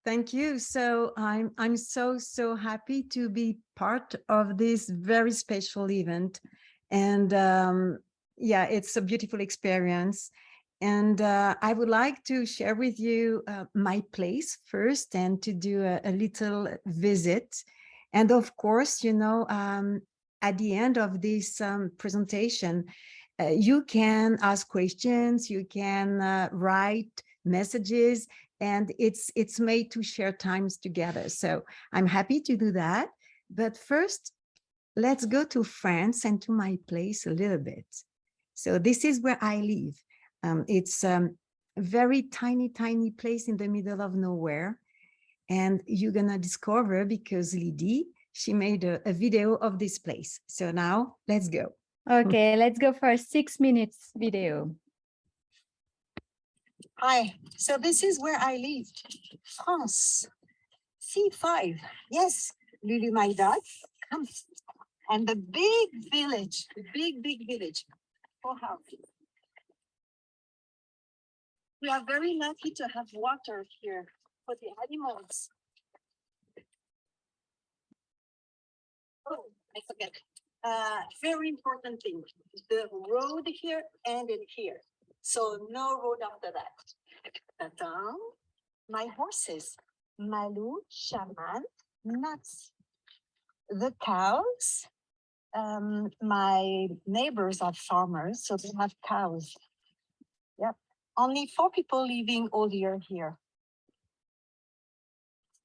Thank you. So I'm so happy to be part of this very special event, and yeah, it's a beautiful experience. And I would like to share with you my place first, and to do a little visit. And of course, at the end of this presentation, you can ask questions, you can write messages, and it's made to share times together. So I'm happy to do that. But first, let's go to France and to my place a little bit. So this is where I live. It's a very tiny place in the middle of nowhere. And you're gonna discover because Lydie, she made a video of this place. So now let's go. Okay, let's go for a 6 minutes video. Hi, so this is where I live, France, C5. Yes, Lulu, my dog, come. And the big village, the big village. Oh, how. We are very lucky to have water here for the animals. Oh, I forget. Very important thing, the road here ended here. So no road after that. My horses, Malou, Shaman, Nuts. The cows, my neighbors are farmers, so they have cows. Yep. Only 4 people living all year here.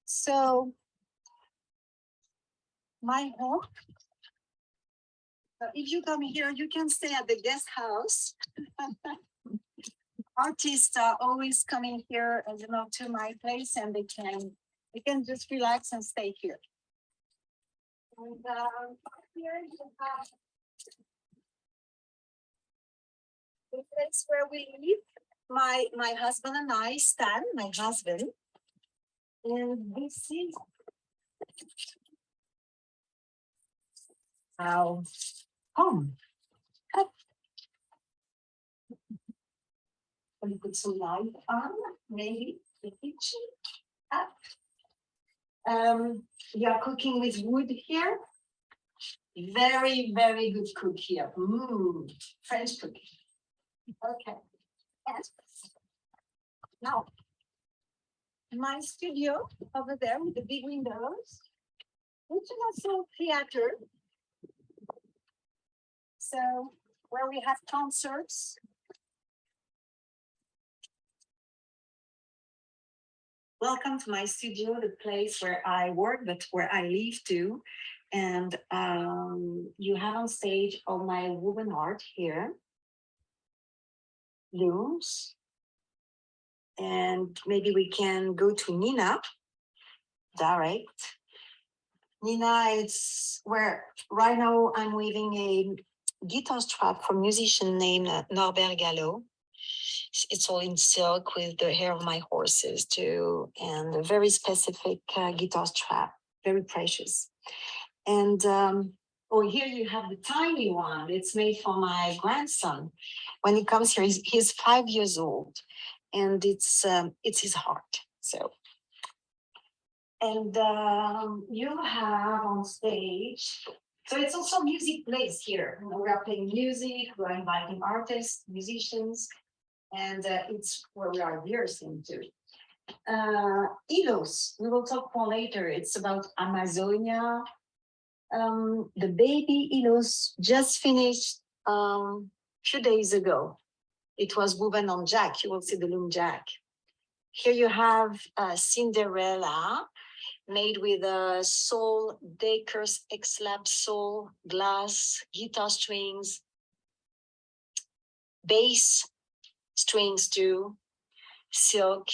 So my home, if you come here, you can stay at the guest house. Artists are always coming here, to my place, and they can just relax and stay here. And here you have the place where we live. My husband and I, Stan, my husband, and this is our home. We put some light on, maybe the kitchen. We are cooking with wood here. Very good cook here. French cooking. Okay. Yes. Now, my studio over there with the big windows, which is also theater. So where we have concerts. Welcome to my studio, the place where I work, but where I live too. And you have on stage all my woven art here. Looms. And maybe we can go to Nina, direct. Nina, it's where right now I'm weaving a guitar strap for a musician named Norbert Gallo. It's all in silk with the hair of my horses too, and a very specific guitar strap, very precious. And here you have the tiny one. It's made for my grandson. When he comes here, he's 5 years old, and it's his heart. So, and you have on stage. So it's also music place here. We are playing music. We are inviting artists, musicians. And it's where we are rehearsing too. Ilos, we will talk more later. It's about Amazonia. The baby Ilos just finished a few days ago. It was woven on jack. You will see the loom jack. Here you have Cinderella, made with a sole, Dakers X-lap sole, glass, guitar strings, bass strings too, silk.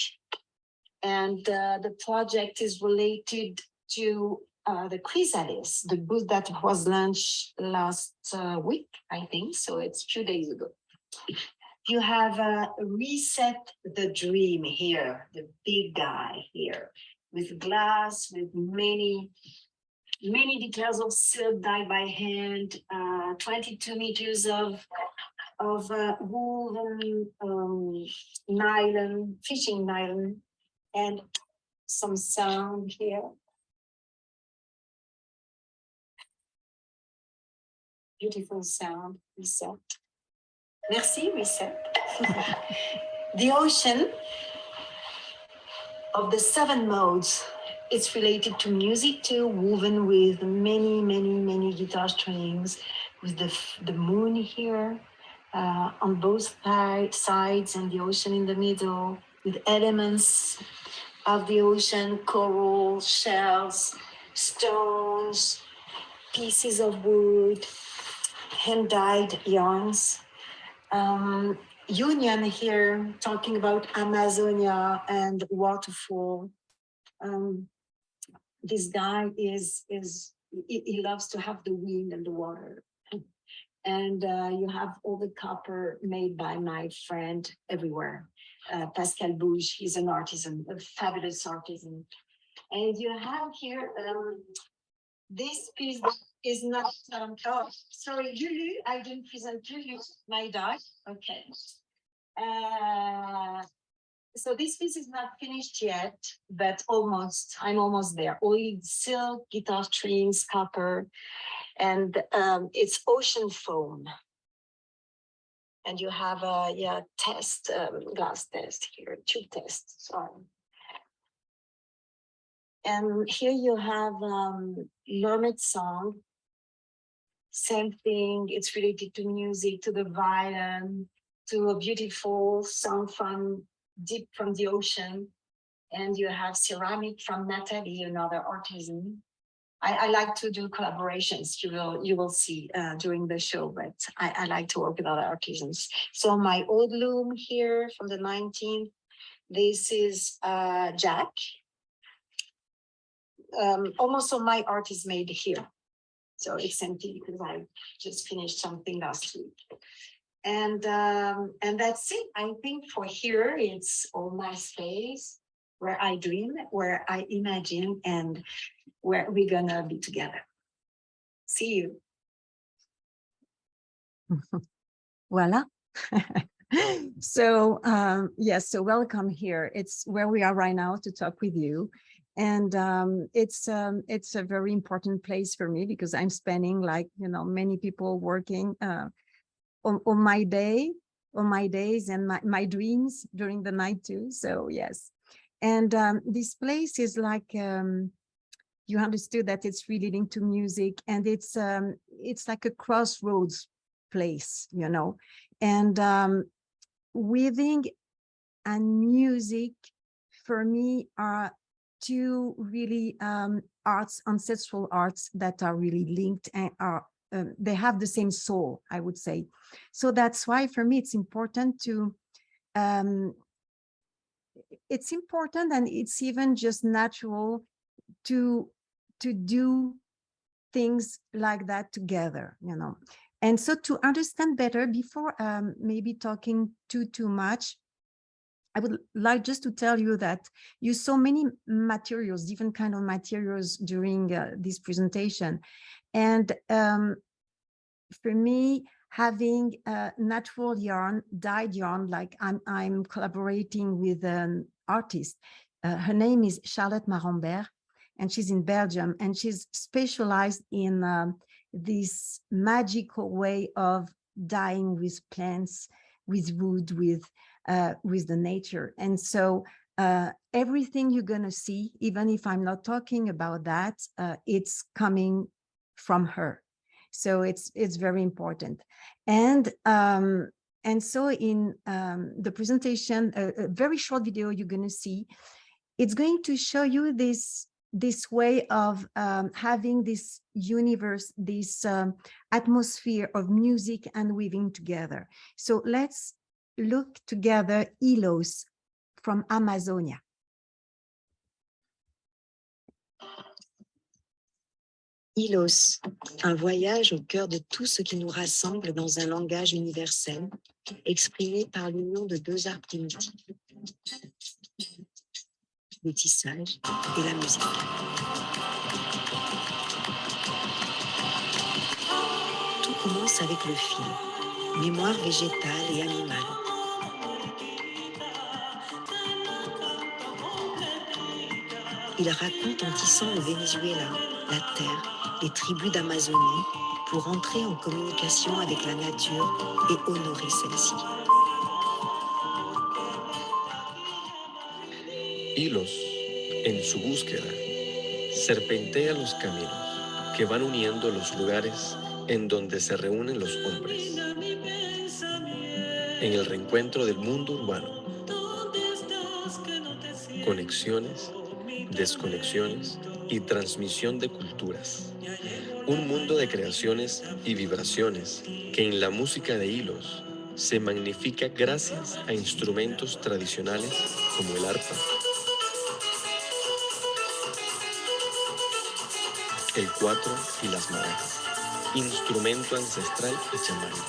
And the project is related to the Chrysalis, the book that was launched last week, I think. So it's a few days ago. You have Reset the Dream here, the big guy here, with glass, with many details of silk dyed by hand, 22 meters of wool and nylon, fishing nylon, and some sound here. Beautiful sound, reset. Merci, reset. The ocean of the 7 modes. It's related to music too, woven with many guitar strings, with the moon here on both sides and the ocean in the middle, with elements of the ocean, coral, shells, stones, pieces of wood, hand-dyed yarns. Union here talking about Amazonia and waterfall. This guy he loves to have the wind and the water. And you have all the copper made by my friend everywhere. Pascal Bouge, he's an artisan, a fabulous artisan. And you have here, this piece is not, oh, sorry, Lulu, I didn't present Lulu, my dog, okay. So this piece is not finished yet, but I'm almost there. Oil, silk, guitar strings, copper, and it's ocean foam. And you have a test, glass test here, tube test, sorry. And here you have Mermaid Song. Same thing, it's related to music, to the violin, to a beautiful song from deep from the ocean. And you have ceramic from Natalie, another artisan. I like to do collaborations, you will see during the show, but I like to work with other artisans. So my old loom here from the 19th, this is Jack. Almost all my art is made here. So it's empty because I just finished something last week. And that's it. I think for here, it's all my space where I dream, where I imagine, and where we're gonna be together. See you. Voila. So yes, so welcome here. It's where we are right now to talk with you. And it's a very important place for me because I'm spending, like, many people working on my days and my dreams during the night too. So yes. And this place is like, you understood that it's relating to music, and it's like a crossroads place, and weaving and music for me are two really ancestral arts that are really linked and are they have the same soul, I would say. So that's why for me it's important to it's important, and it's even just natural to do things like that together, And so to understand better, before maybe talking too much, I would like just to tell you that you saw many materials, different kind of materials during this presentation. And for me, having natural yarn, dyed yarn, like I'm collaborating with an artist. Her name is Charlotte Marambert, and she's in Belgium, and she's specialized in this magical way of dyeing with plants, with wood, with the nature. And so everything you're going to see, even if I'm not talking about that, it's coming from her. So it's very important. And so in the presentation, a very short video you're going to see, it's going to show you this way of having this universe, this atmosphere of music and weaving together. So let's look together Hilos from Amazonia. Hilos, un voyage au cœur de tout ce qui nous rassemble dans un langage universel, exprimé par l'union de deux arts primitifs, le tissage et la musique. Tout commence avec le fil, mémoire végétale et animale. Il raconte en tissant le Venezuela, la terre, les tribus d'Amazonie, pour entrer en communication avec la nature et honorer celle-ci. Hilos, en su búsqueda, serpentea los caminos que van uniendo los lugares en donde se reúnen los hombres. En el reencuentro del mundo urbano, conexiones, desconexiones y transmisión de culturas. Un mundo de creaciones y vibraciones que en la música de hilos se magnifica gracias a instrumentos tradicionales como el arpa, el cuatro y las maracas, instrumento ancestral y chamánico.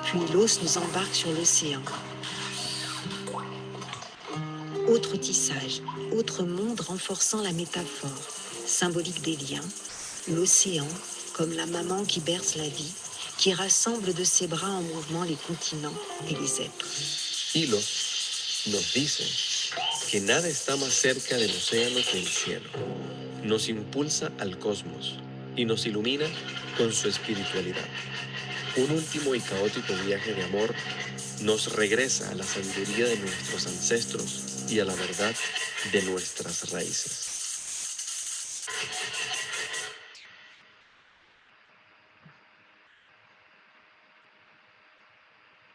Puis l'os nous embarque sur l'océan. Autre tissage, autre monde renforçant la métaphore, symbolique des liens, l'océan comme la maman qui berce la vie, qui rassemble de ses bras en mouvement les continents et les êtres. Hilos nos dice que nada está más cerca del océano que el cielo. Nos impulsa al cosmos y nos ilumina con su espiritualidad. Un último y caótico viaje de amor nos regresa a la sabiduría de nuestros ancestros y a la verdad de nuestras raíces.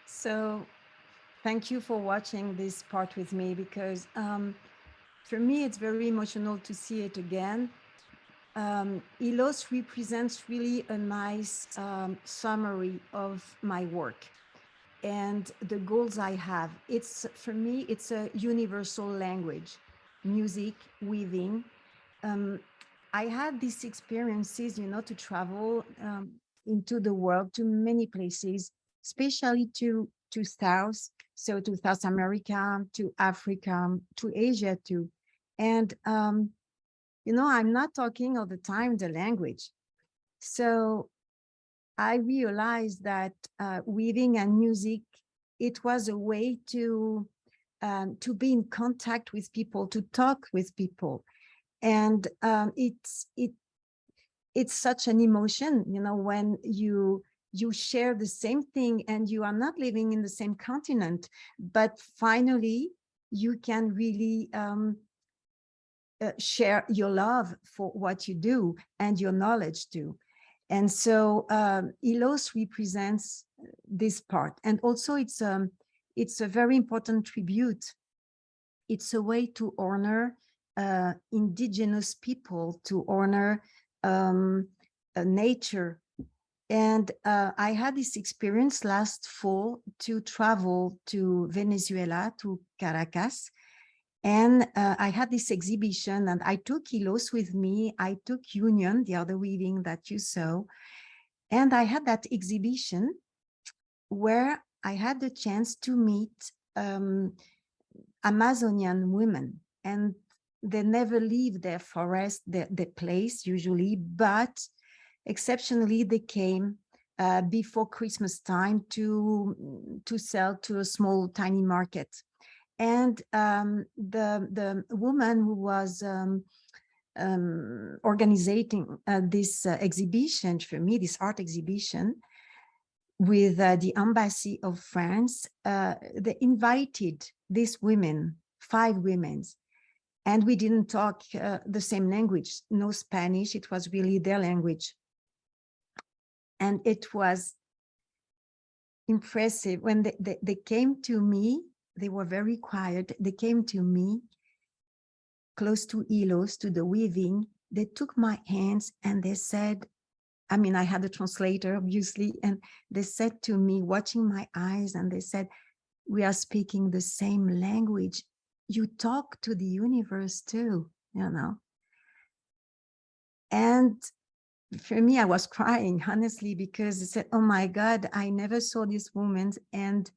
So thank you for watching this part with me, because for me, it's very emotional to see it again. Hilos represents really a nice summary of my work and the goals I have. It's, for me, it's a universal language, music, weaving. I had these experiences, to travel into the world, to many places, especially to South, so to South America, to Africa, to Asia too. And, I'm not talking all the time the language. So I realized that weaving and music, it was a way to be in contact with people, to talk with people. And it's such an emotion, when you share the same thing and you are not living in the same continent, but finally you can really share your love for what you do and your knowledge too. And so Hilos represents this part. And also it's a very important tribute. It's a way to honor indigenous people, to honor nature. And I had this experience last fall to travel to Venezuela, to Caracas. And I had this exhibition, and I took Hilos with me. I took Union, the other weaving that you saw. And I had that exhibition where I had the chance to meet Amazonian women. And they never leave their forest, their place usually, but exceptionally they came before Christmas time to sell to a small, tiny market. And the woman who was organizing this exhibition for me, this art exhibition, with the embassy of France, they invited these women, 5 women, and we didn't talk the same language, no Spanish, it was really their language. And it was impressive when they came to me. They were very quiet. They came to me close to Hilos, to the weaving. They took my hands and they said, I had a translator, obviously, and they said to me, watching my eyes, and they said, we are speaking the same language. You talk to the universe too, And for me, I was crying, honestly, because I said, oh my God, I never saw this woman, and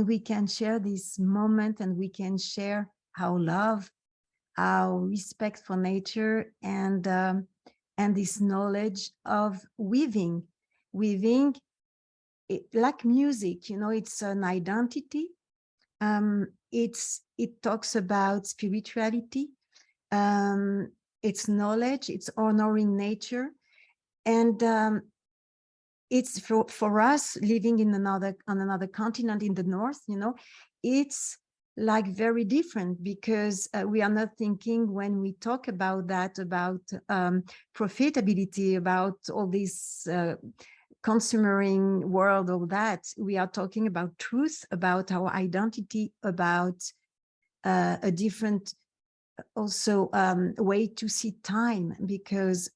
we can share this moment, and we can share our love, our respect for nature, and this knowledge of weaving. Weaving like music, you know, it's an identity. It talks about spirituality. It's knowledge, it's honoring nature. And it's for us living in on another continent in the north, you know, it's like very different, because we are not thinking, when we talk about that, about profitability, about all this consumering world, all that. We are talking about truth, about our identity, about a different also way to see time, because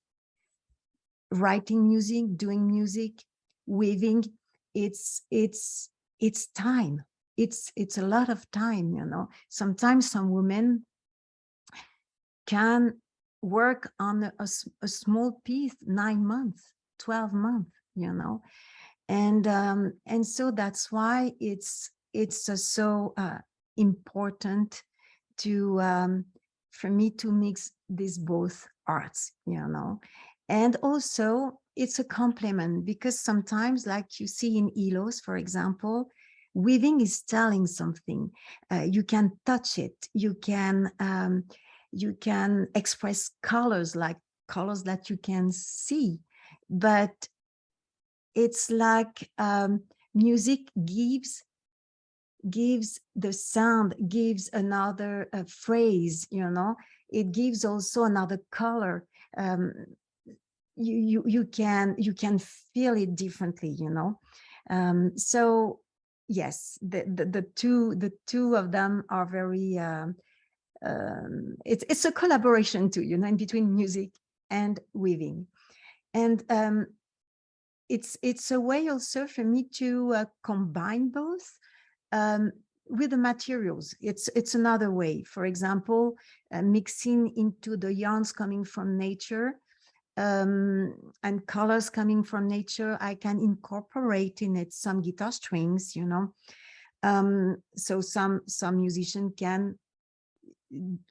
writing music, doing music, weaving, it's time. It's a lot of time, you know. Sometimes some women can work on a small piece 9 months, 12 months, you know. And so that's why it's so important to for me to mix these both arts, you know. And also it's a complement, because sometimes, like you see in Elos, for example, weaving is telling something. You can touch it, you can express colors, like colors that you can see, but it's like music gives the sound, gives another phrase, you know. It gives also another color. You can feel it differently, you know. So yes, the two of them are very it's a collaboration too, you know, in between music and weaving. And it's a way also for me to combine both with the materials. It's another way. For example, mixing into the yarns coming from nature and colors coming from nature, I can incorporate in it some guitar strings, you know. So some musician can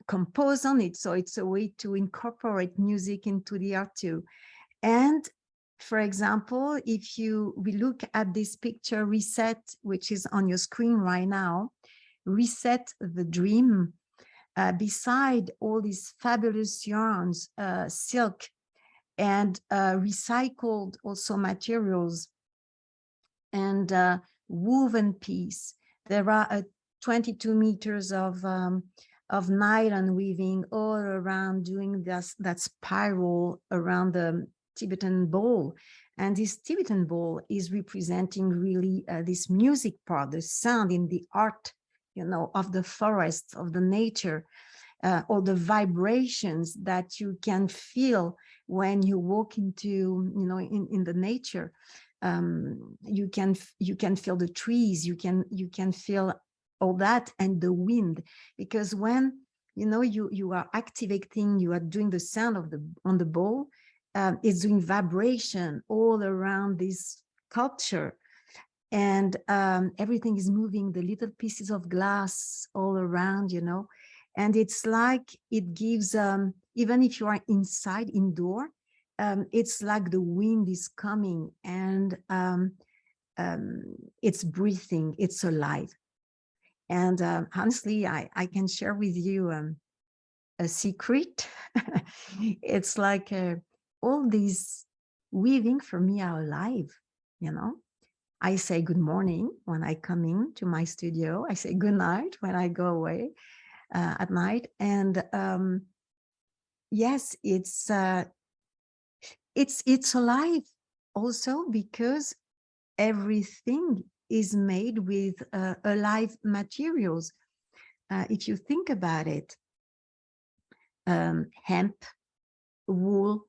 compose on it. So it's a way to incorporate music into the art too. And for example, if we look at this picture, Reset, which is on your screen right now, Reset the Dream, beside all these fabulous yarns, silk, and recycled also materials, and woven piece, there are 22 meters of nylon weaving all around, doing that spiral around the Tibetan bowl. And this Tibetan bowl is representing really this music part, the sound in the art, you know, of the forest, of the nature, or the vibrations that you can feel when you walk into, you know, in the nature. You can feel the trees, you can feel all that, and the wind, because when, you know, you are activating, you are doing the sound of on the bowl, it's doing vibration all around this sculpture, and everything is moving, the little pieces of glass all around, you know. And it's like it gives, even if you are inside, indoor, it's like the wind is coming, and it's breathing, it's alive. And honestly, I can share with you a secret. It's like all these weaving for me are alive, you know. I say good morning when I come in to my studio. I say good night when I go away at night. And yes, it's alive also, because everything is made with alive materials. If you think about it, hemp, wool,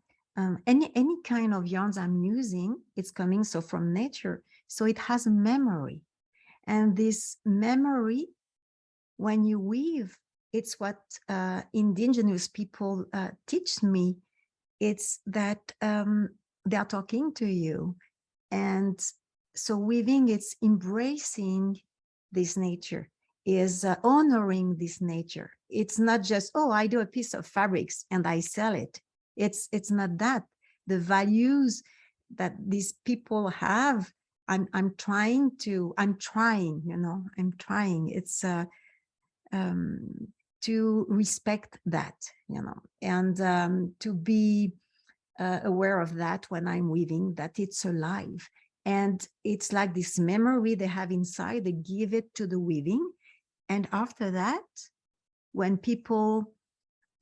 any kind of yarns I'm using, it's coming so from nature. So it has a memory. And this memory, when you weave, it's what indigenous people teach me. It's that they are talking to you. And so weaving, it's embracing this nature, is honoring this nature. It's not just, oh, I do a piece of fabrics and I sell it. It's not that. The values that these people have I'm trying, you know, I'm trying. It's to respect that, you know, and to be aware of that when I'm weaving, that it's alive. And it's like this memory they have inside, they give it to the weaving. And after that, when people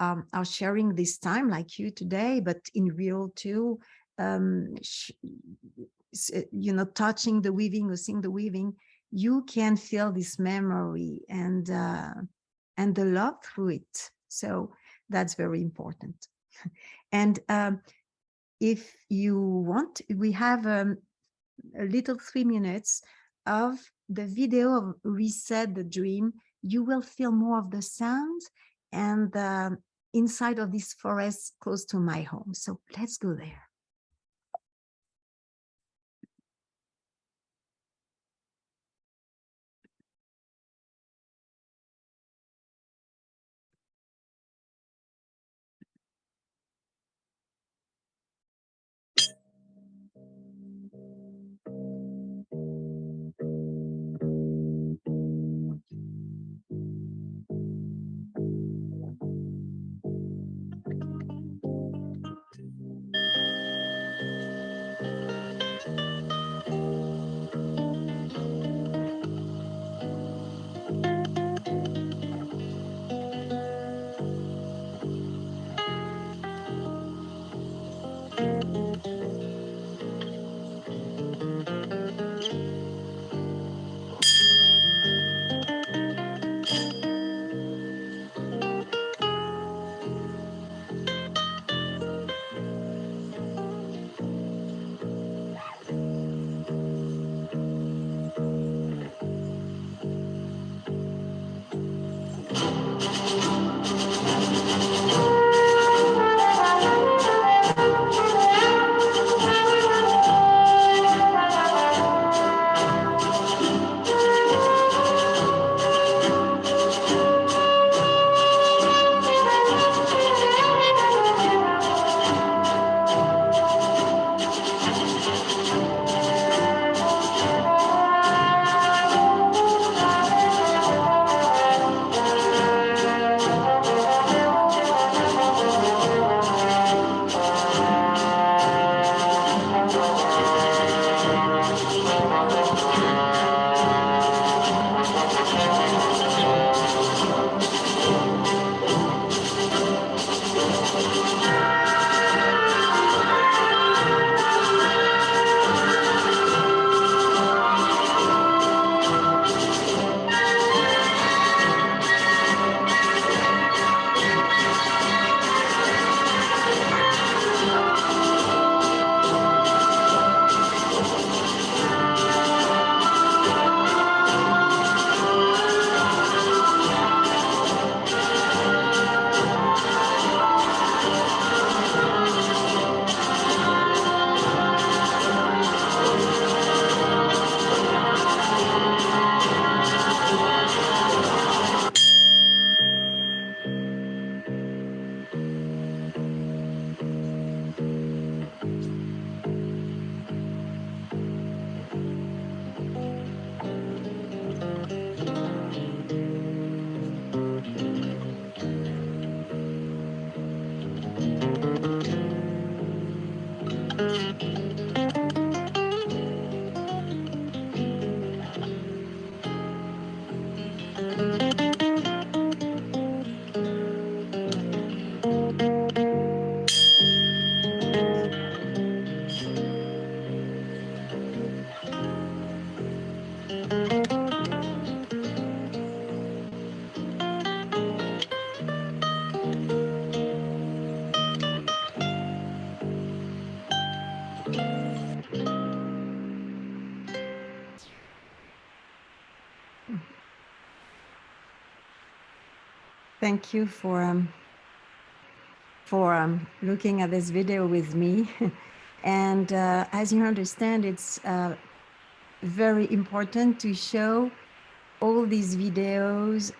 are sharing this time like you today, but in real too, you know, touching the weaving or seeing the weaving, you can feel this memory and the love through it. So that's very important. And if you want, we have a little 3 minutes of the video of Reset the Dream. You will feel more of the sound and inside of this forest close to my home. So let's go there. Thank you for looking at this video with me. And as you understand, it's very important to show all these videos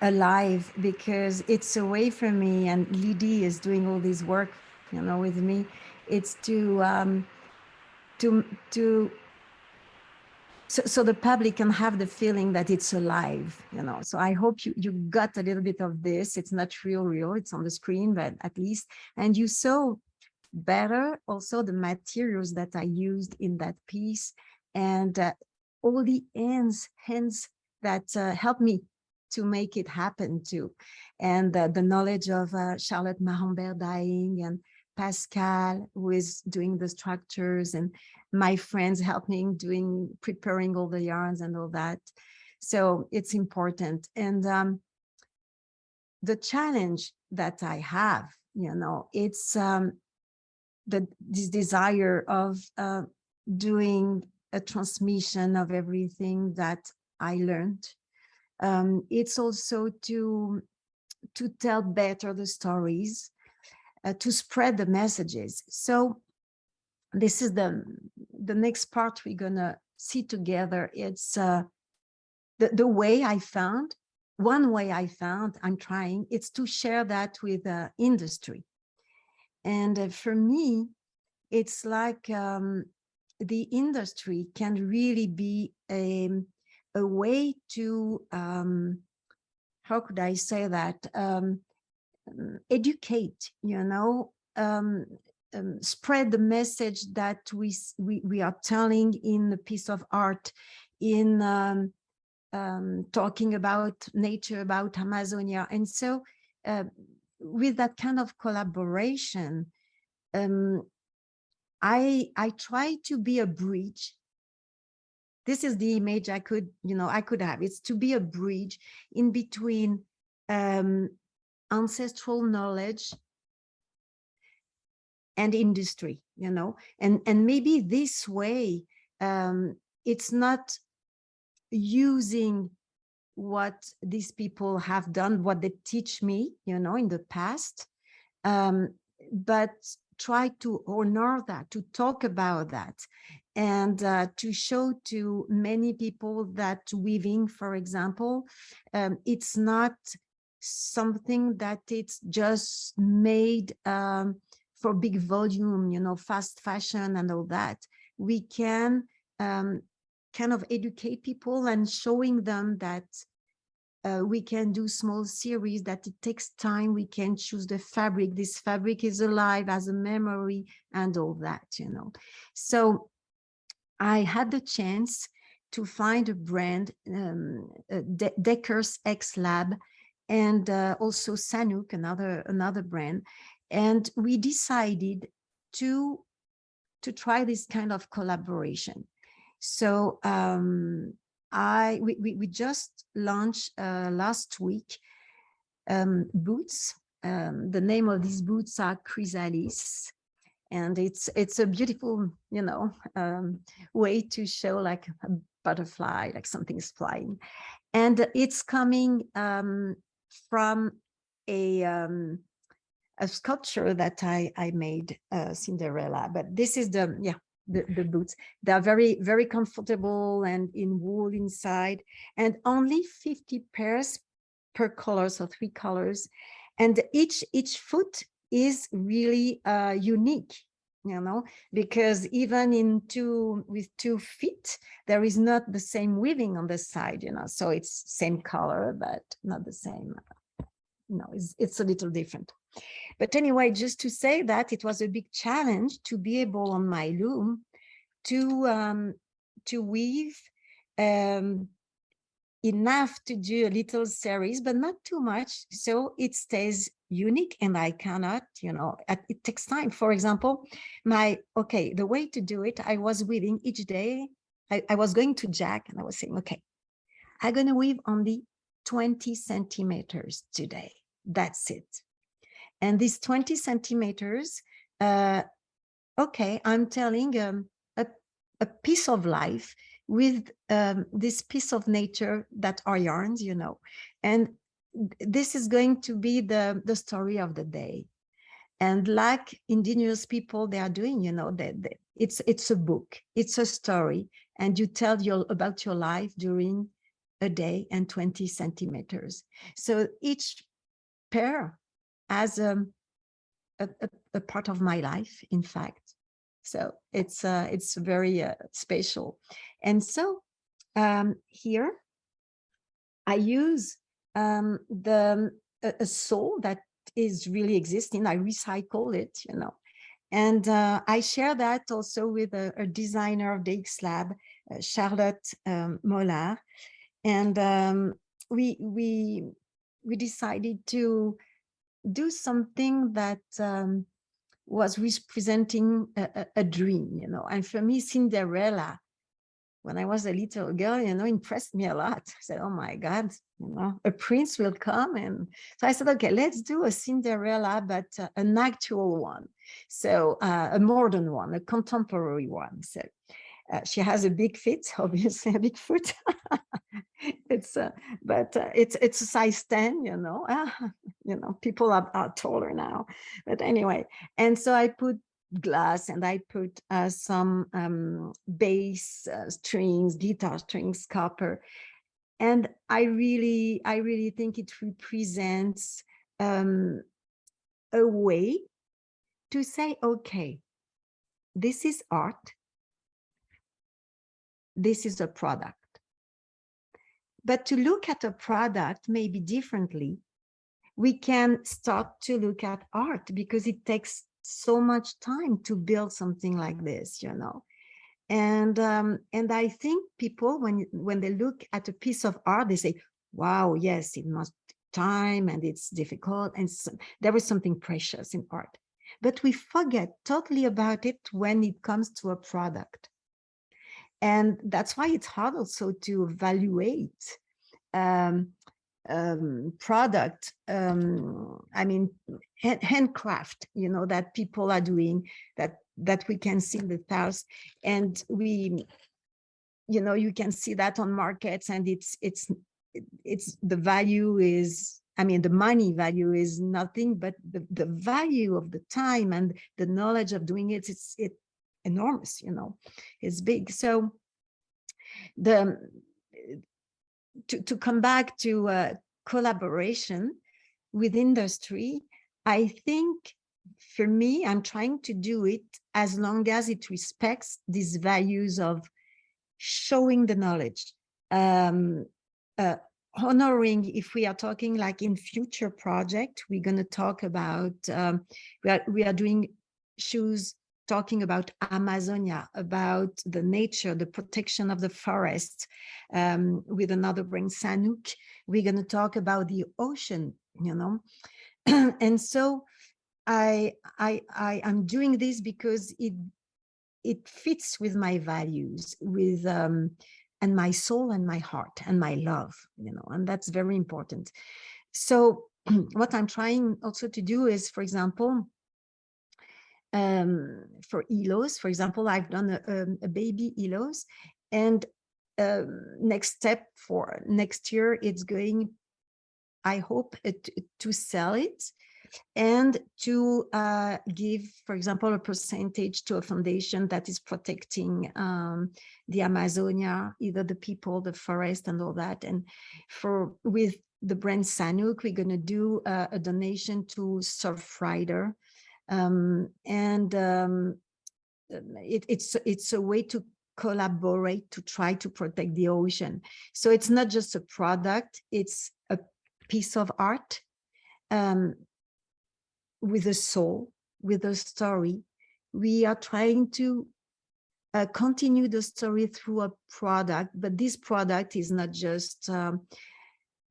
alive, because it's a way for me, and Lydie is doing all this work, you know, with me. It's to to so the public can have the feeling that it's alive, So I hope you got a little bit of this. It's not real, it's on the screen, but at least, and you saw better also the materials that I used in that piece, and all the hands that helped me to make it happen too. And the knowledge of Charlotte Marambert dying, and Pascal, who is doing the structures, and my friends helping preparing all the yarns and all that. So it's important. And the challenge that I have, it's this desire of doing a transmission of everything that I learned. It's also to tell better the stories, to spread the messages. So this is the next part we're gonna see together. It's the way I found, one way I found, I'm trying, it's to share that with the industry. And for me, it's like the industry can really be a way to, how could I say that, educate, spread the message that we are telling in a piece of art, in talking about nature, about Amazonia. And so with that kind of collaboration, I try to be a bridge. This is the image I could have. It's to be a bridge in between ancestral knowledge and industry, and maybe this way, it's not using what these people have done, what they teach me, in the past, but try to honor that, to talk about that, and to show to many people that weaving, for example, it's not something that it's just made for big volume, fast fashion and all that. We can kind of educate people and showing them that we can do small series, that it takes time. We can choose the fabric. This fabric is alive as a memory and all that, So I had the chance to find a brand, Decker's X Lab, and also Sanuk, another brand. And we decided to try this kind of collaboration. So we just launched last week boots. The name of these boots are Chrysalis, and it's a beautiful, way to show like a butterfly, like something's flying, and it's coming from a sculpture that I made, Cinderella. But this is the boots. They are very, very comfortable and in wool inside, and only 50 pairs per color, so 3 colors. And each foot is really unique, because even with 2 feet, there is not the same weaving on the side, so it's same color, but not the same. It's a little different. But anyway, just to say that it was a big challenge to be able on my loom to weave enough to do a little series, but not too much, so it stays unique. And I cannot, it takes time. For example, the way to do it, I was weaving each day. I was going to Jack and I was saying, okay, I'm going to weave only 20 centimeters today. That's it. And these 20 centimeters, okay, I'm telling a piece of life with this piece of nature that are yarns, and this is going to be the story of the day. And like indigenous people, they are doing, it's a book, it's a story, and you tell about your life during a day and 20 centimeters. So each pair as a part of my life, in fact. So it's very special. And so here I use a soul that is really existing. I recycle it, you know. And I share that also with a designer of the X-Lab, Charlotte Mollard. And we decided to do something that was representing a dream, you know. And for me, Cinderella, when I was a little girl, you know, impressed me a lot. I said, oh my God, you know, a prince will come. And so I said, okay, let's do a Cinderella, but an actual one. So a modern one, a contemporary one. So she has a big feet, obviously a big foot. It's it's a size 10, you know. You know, people are taller now, but anyway. And so I put glass and I put some bass strings, guitar strings, copper, and I really think it represents a way to say, okay, this is art, this is a product. But to look at a product maybe differently, we can start to look at art, because it takes so much time to build something like this, you know. And I think people, when they look at a piece of art, they say, wow, yes, it must take time and it's difficult, and so, there is something precious in art. But we forget totally about it when it comes to a product. And that's why it's hard also to evaluate product, I mean, handcraft, you know, that people are doing, that we can see in the house. And we, you know, you can see that on markets, and it's the value is, I mean, the money value is nothing, but the value of the time and the knowledge of doing it, it's enormous, you know, it's big. So to come back to collaboration with industry, I think for me, I'm trying to do it as long as it respects these values of showing the knowledge, honoring. If we are talking like in future project, we're going to talk about, we are doing shoes talking about Amazonia, about the nature, the protection of the forest, with another brand, Sanuk. We're going to talk about the ocean, you know. And so I'm doing this because it fits with my values, with and my soul and my heart and my love, you know, and that's very important. So what I'm trying also to do is, for example, for ELOs, for example, I've done a baby ELOs, and next step for next year, it's going, I hope, to sell it and to give, for example, a percentage to a foundation that is protecting the Amazonia, either the people, the forest, and all that. And with the brand Sanuk, we're going to do a donation to Surfrider. It's a way to collaborate to try to protect the ocean. So it's not just a product, it's a piece of art, with a soul, with a story. We are trying to continue the story through a product, but this product is not just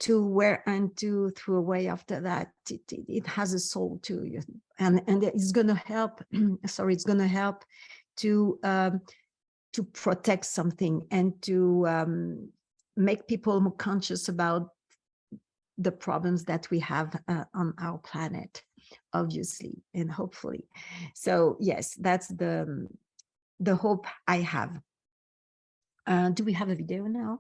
to wear and to throw away after that. It has a soul too, and it's going to help. Sorry, it's going to help to protect something and to make people more conscious about the problems that we have on our planet, obviously and hopefully. So yes, that's the hope I have. Do we have a video now?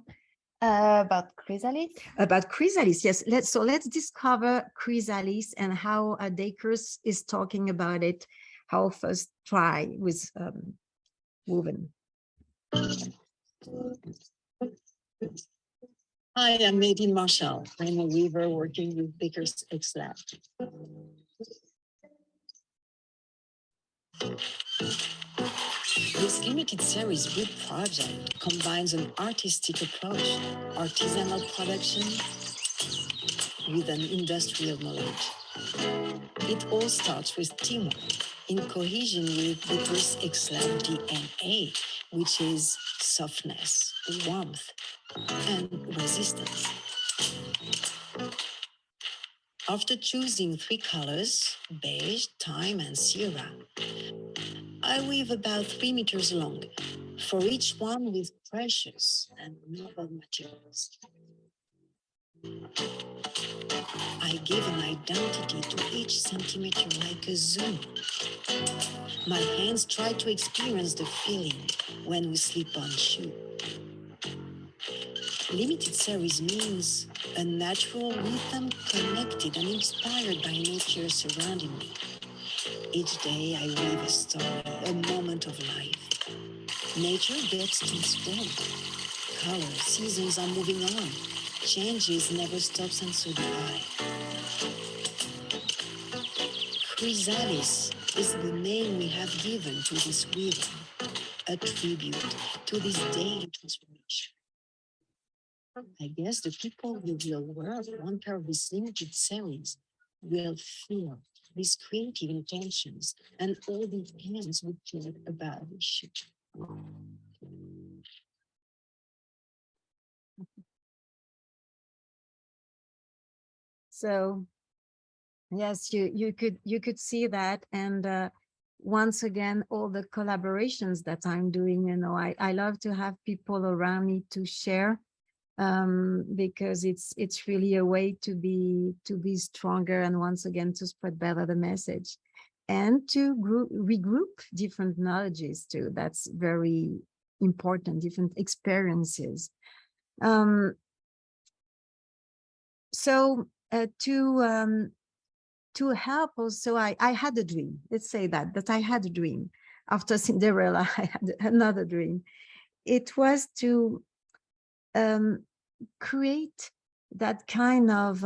About chrysalis? About chrysalis, yes. Let's discover chrysalis and how Dakers is talking about it. How first try with woven. Hi, I'm Nadine Marchal. I'm a weaver working with Baker's X-Lab. This limited series wood project combines an artistic approach, artisanal production, with an industrial knowledge. It all starts with teamwork, in cohesion with Booker's excellent DNA, which is softness, warmth, and resistance. After choosing 3 colors, beige, thyme, and sierra, I weave about 3 meters long, for each one with precious and novel materials. I give an identity to each centimeter like a zoom. My hands try to experience the feeling when we slip on shoe. Limited series means a natural rhythm connected and inspired by nature surrounding me. Each day I weave a story, a moment of life. Nature gets transformed. Colors, seasons are moving on. Changes never stops, and so do I. Chrysalis is the name we have given to this weaving, a tribute to this daily transformation. I guess the people who will wear one pair of this limited series will feel these creative intentions and all the hands we cared about the issue. So yes, you could see that, and once again, all the collaborations that I'm doing, you know, I love to have people around me to share, because it's really a way to be stronger, and once again to spread better the message, and to regroup different knowledges too. That's very important, different experiences. So to help also, I had a dream. Let's say that I had a dream. After Cinderella, I had another dream. It was to create that kind of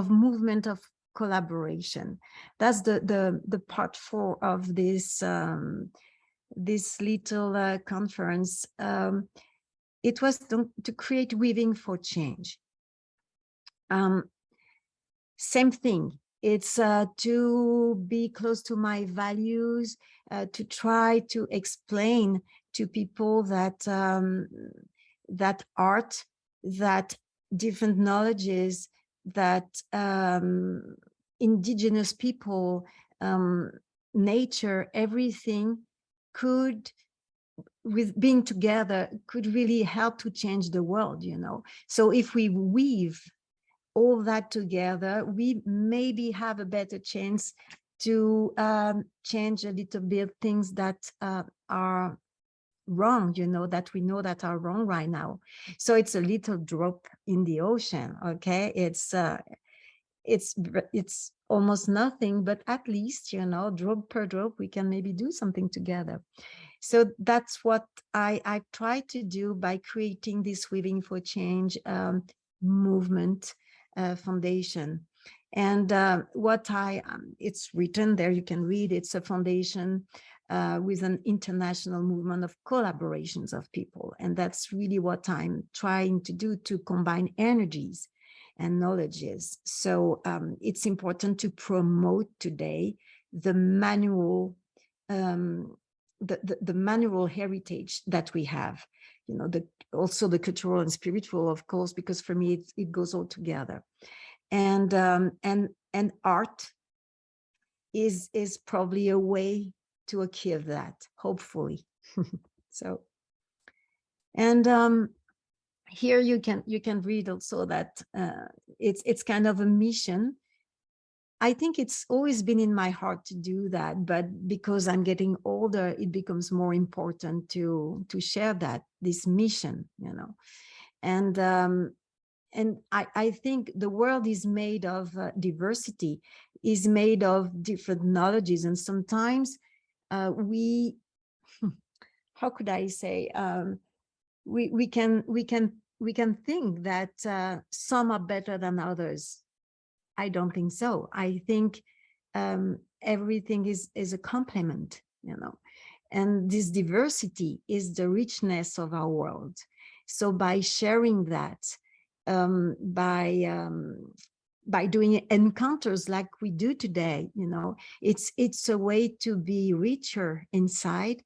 movement of collaboration. That's the part 4 of this this little conference. It was to create weaving for change. Same thing. It's to be close to my values, to try to explain to people that that art, that different knowledges, that indigenous people, nature, everything could, with being together, could really help to change the world, you know. So if we weave all that together, we maybe have a better chance to change a little bit things that are wrong, you know, that we know that are wrong right now. So it's a little drop in the ocean, okay? It's almost nothing, but at least, you know, drop per drop, we can maybe do something together. So that's what I try to do by creating this Weaving for Change movement foundation. And what it's written there, you can read, it's a foundation with an international movement of collaborations of people. And that's really what I'm trying to do, to combine energies and knowledges. So it's important to promote today the manual, the manual heritage that we have, you know, also the cultural and spiritual, of course, because for me it goes all together. And art is probably a way to achieve that, hopefully. So, and here you can read also that it's kind of a mission. I think it's always been in my heart to do that, but because I'm getting older, it becomes more important to share this mission, you know. And I think the world is made of diversity, is made of different knowledges, and sometimes we, how could I say, we can think that some are better than others. I don't think so. I think everything is a complement, you know. And this diversity is the richness of our world. So by sharing that, by doing encounters like we do today, it's a way to be richer inside,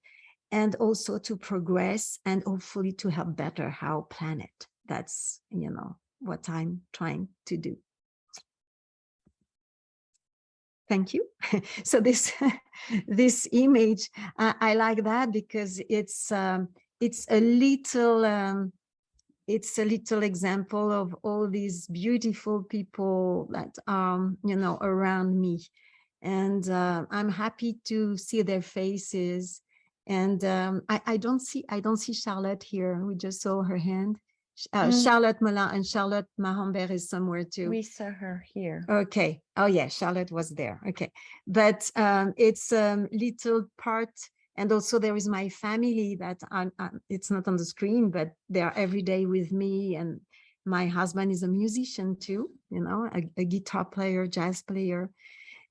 and also to progress, and hopefully to help better our planet. That's, what I'm trying to do. Thank you. So this this image, I like that because it's a little example of all these beautiful people that are, around me, and I'm happy to see their faces. And I don't see Charlotte here. We just saw her hand. Charlotte Molin, and Charlotte Mahambert is somewhere too. We saw her here. Okay. Oh yeah, Charlotte was there. Okay. But it's a little part. And also there is my family that it's not on the screen, but they are every day with me. And my husband is a musician too, a guitar player, jazz player.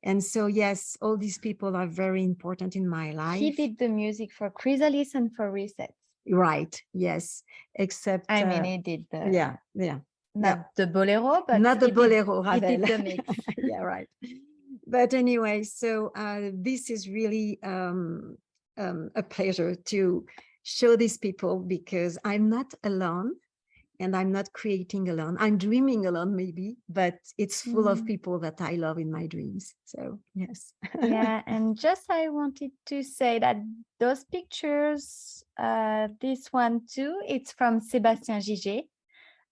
And so, yes, all these people are very important in my life. He did the music for Chrysalis and for Reset. Right. Yes. Except I mean, he did the yeah. not the bolero, but not the bolero, he did Ravel. the mix. Yeah, right. But anyway, so this is really a pleasure to show these people, because I'm not alone, and I'm not creating alone. I'm dreaming alone, maybe, but it's full of people that I love in my dreams. So yes. Yeah, and just I wanted to say that those pictures, this one too, it's from Sébastien Giget,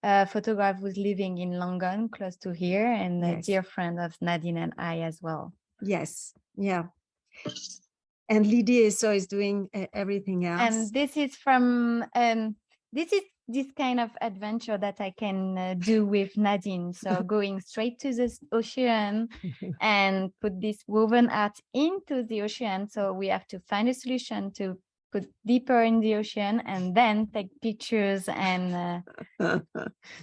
a photographer who's living in Langon, close to here, and a Yes. dear friend of Nadine and I as well. Yes. Yeah. And Lydia is doing everything else. And this is from this kind of adventure that I can do with Nadine. So going straight to the ocean and put this woven art into the ocean. So we have to find a solution to put deeper in the ocean, and then take pictures and voila.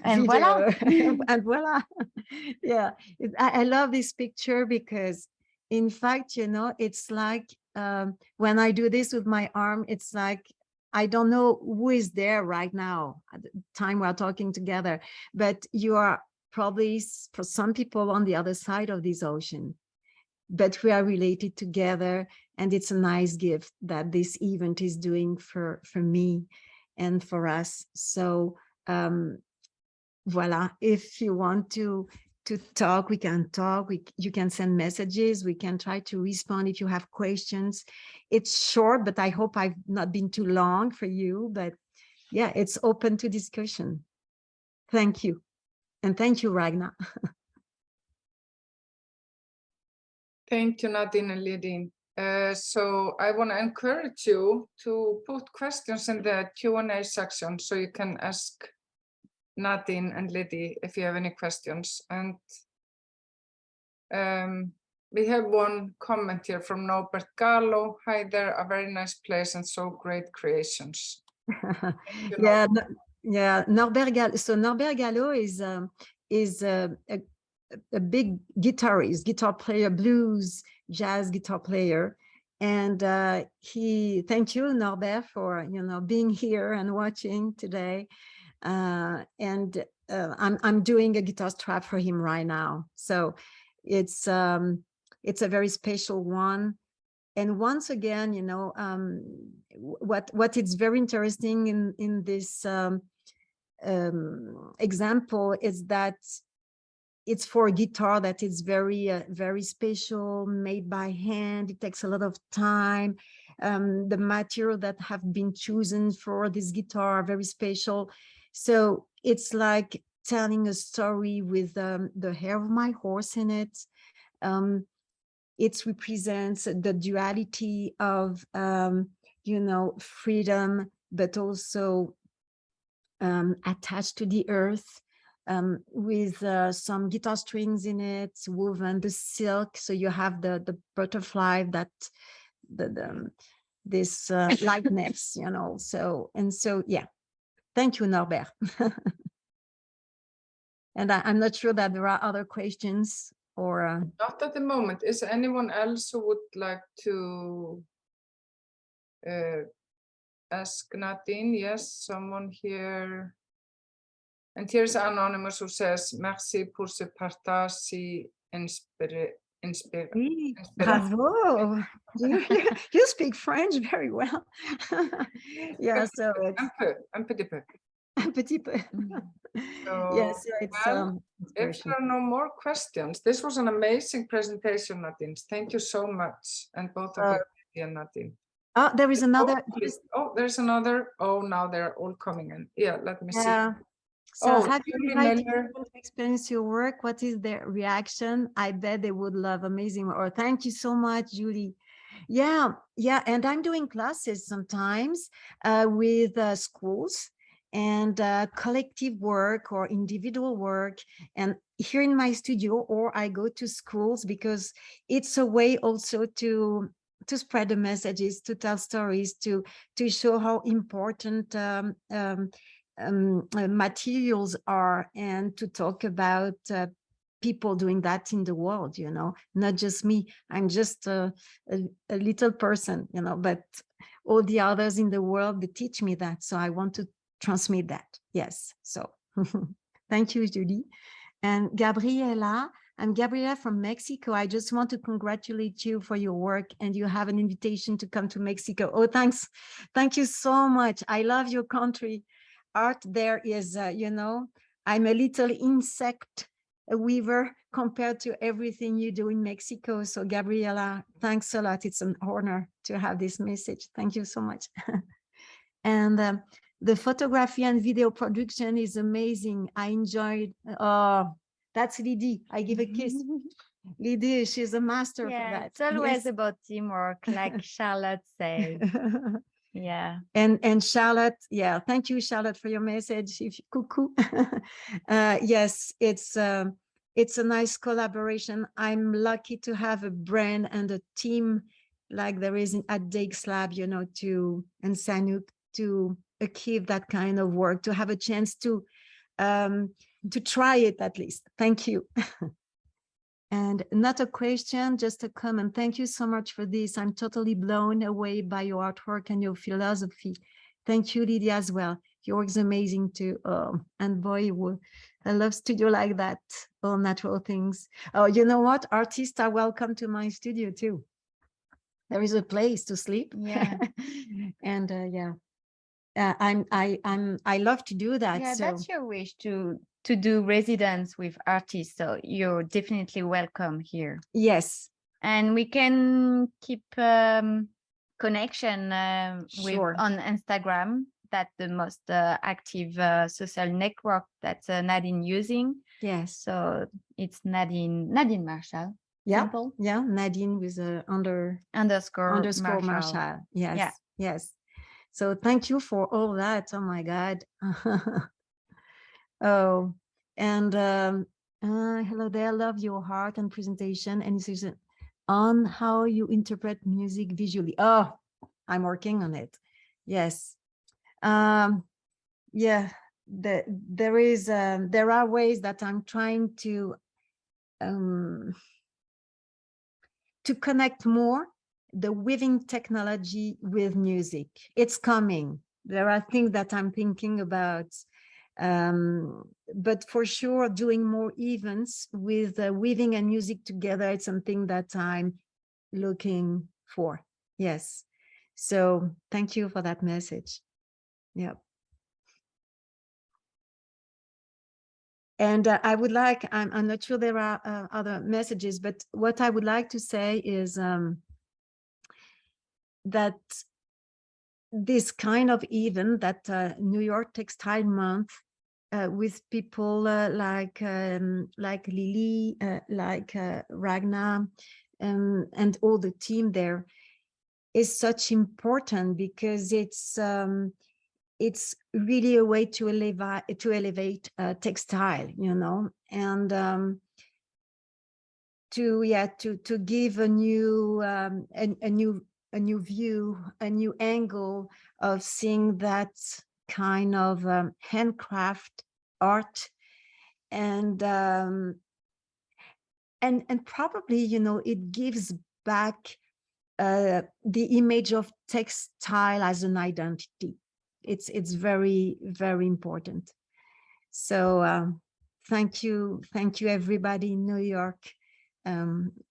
And voila. Yeah, I love this picture because, in fact, it's like when I do this with my arm, it's like I don't know who is there right now at the time we're talking together, but you are probably, for some people, on the other side of this ocean, but we are related together. And it's a nice gift that this event is doing for me and for us. So voila, if you want to talk, we can talk. You can send messages. We can try to respond if you have questions. It's short, but I hope I've not been too long for you. But yeah, it's open to discussion. Thank you. And thank you, Ragnar. Thank you, Nadine and Lidine. So I want to encourage you to put questions in the Q&A section, so you can ask Nadine and Liddy if you have any questions. And we have one comment here from Norbert Gallo. Hi there, a very nice place and so great creations. Yeah, Norbert Gallo. So Norbert Gallo is a big guitarist, guitar player, blues, jazz guitar player. And thank you, Norbert, for being here and watching today. And I'm doing a guitar strap for him right now. So it's a very special one. And once again, what is very interesting in this example is that it's for a guitar that is very special, made by hand. It takes a lot of time. The material that have been chosen for this guitar are very special. So it's like telling a story with the hair of my horse in it. It represents the duality of, freedom, but also attached to the earth, with some guitar strings in it, woven the silk. So you have the butterfly, that this lightness, So yeah. Thank you, Norbert. And I'm not sure that there are other questions or. Not at the moment. Is anyone else who would like to ask Nadine. Yes, someone here. And here's Anonymous who says, merci pour ce partage si inspirant. Oui, bravo. You speak French very well. Yeah, so it's Un petit peu. un petit peu. So, Yes, it's well, if inspiration. there are no more questions, this was an amazing presentation, Nadine. Thank you so much. And both of you, Lydia and Nadine. Oh, there is another. Oh, there's another. Oh, now they're all coming in. Yeah, let me see. Yeah. So Oh, have you Julie invited Miller. people to experience your work? What is their reaction? I bet they would love amazing. Or thank you so much, Julie. Yeah, and I'm doing classes sometimes with schools and collective work or individual work, and here in my studio, or I go to schools because it's a way also to spread the messages, to tell stories, to show how important materials are, and to talk about people doing that in the world, not just me. I'm just a little person, but all the others in the world, they teach me that. So I want to transmit that. Yes. So thank you, Judy. And Gabriela, I'm Gabriela from Mexico. I just want to congratulate you for your work, and you have an invitation to come to Mexico. Oh, thanks. Thank you so much. I love your country. Art there is, I'm a little insect weaver compared to everything you do in Mexico. So Gabriela, thanks a lot. It's an honor to have this message. Thank you so much. And the photography and video production is amazing. I enjoyed, that's Lydie. I give a kiss. Lydie, she's a master for that. It's always Yes. about teamwork, like Charlotte said. Yeah. And Charlotte, yeah, thank you, Charlotte, for your message. Cuckoo. Yes, it's a nice collaboration. I'm lucky to have a brand and a team like there is at Dake's Lab, and Sanuk, to achieve that kind of work, to have a chance to try it at least. Thank you. And not a question, just a comment. Thank you so much for this. I'm totally blown away by your artwork and your philosophy. Thank you, Lydia, as well. Your work's amazing too. And boy, I love studio like that, all natural things. Oh, you know what? Artists are welcome to my studio too. There is a place to sleep. Yeah. And I love to do that. Yeah, so that's your wish to do residence with artists. So you're definitely welcome here. yes, And we can keep connection Sure. on Instagram. That's the most active social network that Nadine using. yes, So it's Nadine Marchal. yeah, Simple. yeah. Nadine with a Underscore Marchal. Yes, Yeah. yes. So thank you for all that. Oh my God. Oh, and hello there. Love your heart and presentation, and this is on how you interpret music visually. Oh, I'm working on it. Yes. Yeah. There are ways that I'm trying to connect more the weaving technology with music. It's coming. There are things that I'm thinking about, but for sure doing more events with weaving and music together, it's something that I'm looking for. Yes. So thank you for that message. Yeah. And I would like, I'm not sure there are other messages, but what I would like to say is that this kind of event, that New York Textile Month, with people like Lily, like Ragnar, and all the team there, is such important because it's really a way to elevate textile, and to give a new view, a new angle of seeing that kind of handcraft art, and probably it gives back the image of textile as an identity. It's very, very important. So thank you everybody in New York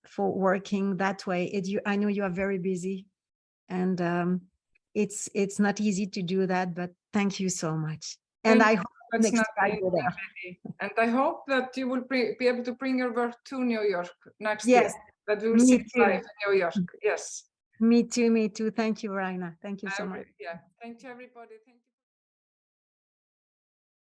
for working that way. I know you are very busy, and it's not easy to do that, but thank you so much. And Thank I you hope so much, next time I Nadine go there. and Lily. And I hope that you will be able to bring your work to New York next Yes, year. That we will me see it too. live in New York. Yes. Me too. Thank you, Raina. Thank you so much. Yeah. Thank you, everybody. Thank